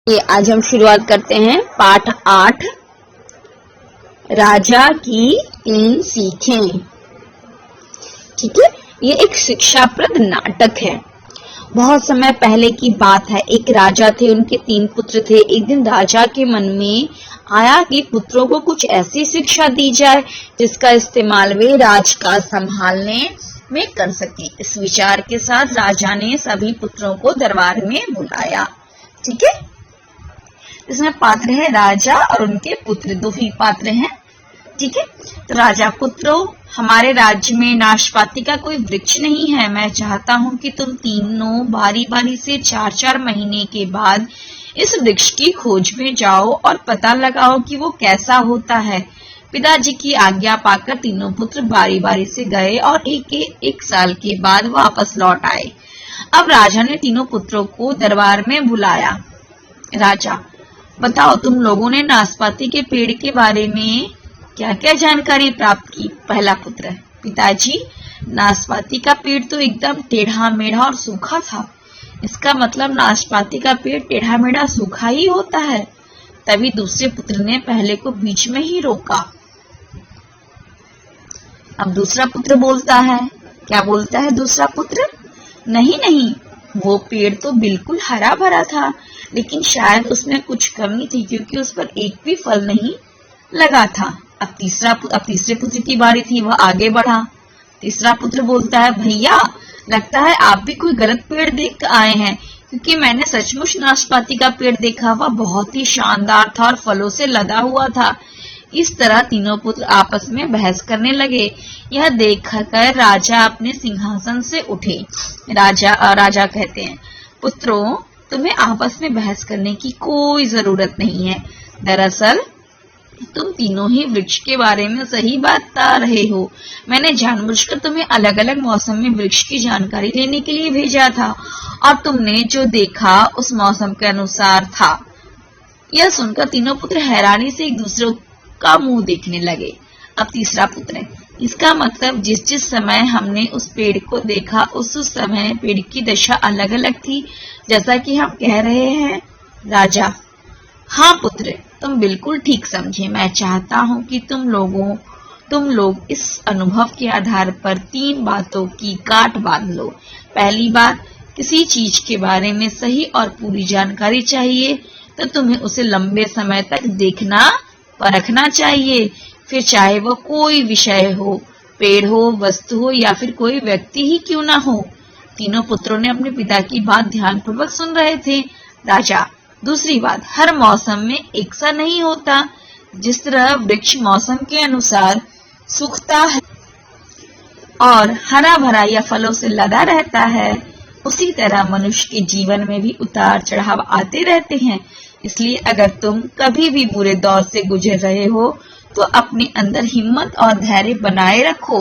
ये आज हम शुरुआत करते हैं पाठ 8 राजा की 3 सीखें। ठीक है, ये एक शिक्षाप्रद नाटक है। बहुत समय पहले की बात है। एक राजा थे, उनके 3 पुत्र थे। एक दिन राजा के मन में आया कि पुत्रों को कुछ ऐसी शिक्षा दी जाए जिसका इस्तेमाल वे राजकाज संभालने में कर सके। इस विचार के साथ राजा ने सभी पुत्रों को दरबार में बुलाया। ठीक है, इसमें पात्र है राजा और उनके पुत्र, 2 ही पात्र हैं। ठीक है, तो राजा पुत्रों, हमारे राज्य में नाशपाती का कोई वृक्ष नहीं है। मैं चाहता हूं कि तुम तीनों बारी बारी से 4-4 महीने के बाद इस वृक्ष की खोज में जाओ और पता लगाओ कि वो कैसा होता है। पिताजी की आज्ञा पाकर तीनों पुत्र बारी बारी से गए और एक साल के बाद वापस लौट आए। अब राजा ने तीनों पुत्रों को दरबार में बुलाया। राजा, बताओ, तुम लोगों ने नाशपाती के पेड़ के बारे में क्या क्या जानकारी प्राप्त की? पहला पुत्र, पिताजी, नाशपाती का पेड़ तो एकदम टेढ़ा मेढ़ा और सूखा था। इसका मतलब नाशपाती का पेड़ टेढ़ा मेढ़ा सूखा ही होता है। तभी दूसरे पुत्र ने पहले को बीच में ही रोका। अब दूसरा पुत्र बोलता है। क्या बोलता है दूसरा पुत्र? नहीं, वो पेड़ तो बिल्कुल हरा भरा था, लेकिन शायद उसमें कुछ कमी थी क्योंकि उस पर एक भी फल नहीं लगा था। अब तीसरे पुत्र की बारी थी, वह आगे बढ़ा। तीसरा पुत्र बोलता है, भैया, लगता है आप भी कोई गलत पेड़ देख आए हैं, क्योंकि मैंने सचमुच नाशपाती का पेड़ देखा। वह बहुत ही शानदार था और फलों से लदा हुआ था। इस तरह तीनों पुत्र आपस में बहस करने लगे। यह देखकर राजा अपने सिंहासन से उठे। राजा कहते हैं, पुत्रों, तुम्हें आपस में बहस करने की कोई जरूरत नहीं है। दरअसल तुम तीनों ही वृक्ष के बारे में सही बात बता रहे हो। मैंने जानबूझकर तुम्हें अलग अलग मौसम में वृक्ष की जानकारी लेने के लिए भेजा था और तुमने जो देखा उस मौसम के अनुसार था। यह सुनकर तीनों पुत्र हैरानी से एक दूसरे का मुंह देखने लगे। अब तीसरा पुत्र, इसका मतलब जिस समय हमने उस पेड़ को देखा उस समय पेड़ की दशा अलग अलग थी, जैसा कि हम कह रहे हैं। राजा, हाँ पुत्र, तुम बिल्कुल ठीक समझे। मैं चाहता हूं कि तुम लोग इस अनुभव के आधार पर 3 बातों की गांठ बांध लो। पहली बात, किसी चीज के बारे में सही और पूरी जानकारी चाहिए तो तुम्हें उसे लंबे समय तक देखना परखना चाहिए, फिर चाहे वह कोई विषय हो, पेड़ हो, वस्तु हो या फिर कोई व्यक्ति ही क्यों ना हो। तीनों पुत्रों ने अपने पिता की बात ध्यानपूर्वक सुन रहे थे। राजा, दूसरी बात, हर मौसम में एक सा नहीं होता। जिस तरह वृक्ष मौसम के अनुसार सूखता है और हरा भरा या फलों से लदा रहता है, उसी तरह मनुष्य के जीवन में भी उतार चढ़ाव आते रहते हैं। इसलिए अगर तुम कभी भी बुरे दौर से गुजर रहे हो तो अपने अंदर हिम्मत और धैर्य बनाए रखो।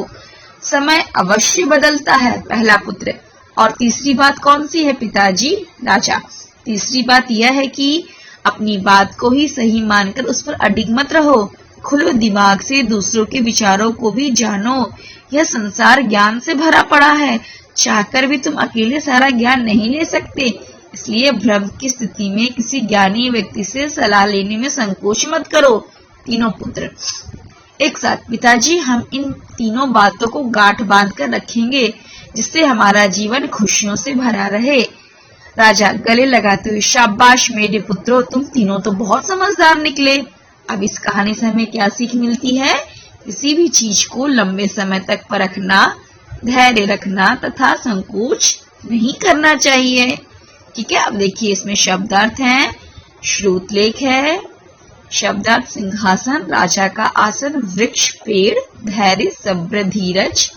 समय अवश्य बदलता है। पहला पुत्र, और तीसरी बात कौन सी है पिताजी? राजा, तीसरी बात यह है कि अपनी बात को ही सही मानकर उस पर अडिग मत रहो। खुले दिमाग से दूसरों के विचारों को भी जानो। यह संसार ज्ञान से भरा पड़ा है। चाहकर भी तुम अकेले सारा ज्ञान नहीं ले सकते। इसलिए भ्रम की स्थिति में किसी ज्ञानी व्यक्ति से सलाह लेने में संकोच मत करो। तीनों पुत्र एक साथ, पिताजी, हम इन तीनों बातों को गांठ बांध कर रखेंगे जिससे हमारा जीवन खुशियों से भरा रहे। राजा गले लगाते हुए, शाबाश मेरे पुत्रों, तुम तीनों तो बहुत समझदार निकले। अब इस कहानी से हमें क्या सीख मिलती है? किसी भी चीज को लंबे समय तक परखना, धैर्य रखना तथा संकोच नहीं करना चाहिए। ठीक है, अब देखिए इसमें शब्दार्थ हैं। श्रुतलेख है। शब्दार्थ, सिंहासन, राजा का आसन, वृक्ष, पेड़, धैर्य, सब्र, धीरज,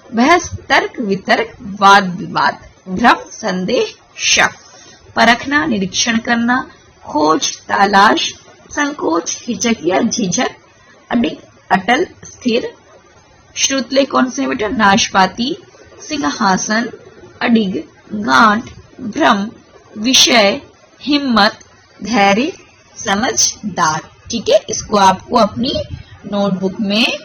बहस, तर्क वितर्क, वाद विवाद, भ्रम, संदेह, शक, परखना, निरीक्षण करना, खोज, तलाश, संकोच, हिचक या झिझक, अडिग, अटल, स्थिर। श्रुतलेख कौन से बेटा? नाशपाती, सिंहासन, अडिग, गांठ, भ्रम, विषय, हिम्मत, धैर्य, समझदार। ठीक है, इसको आपको अपनी नोटबुक में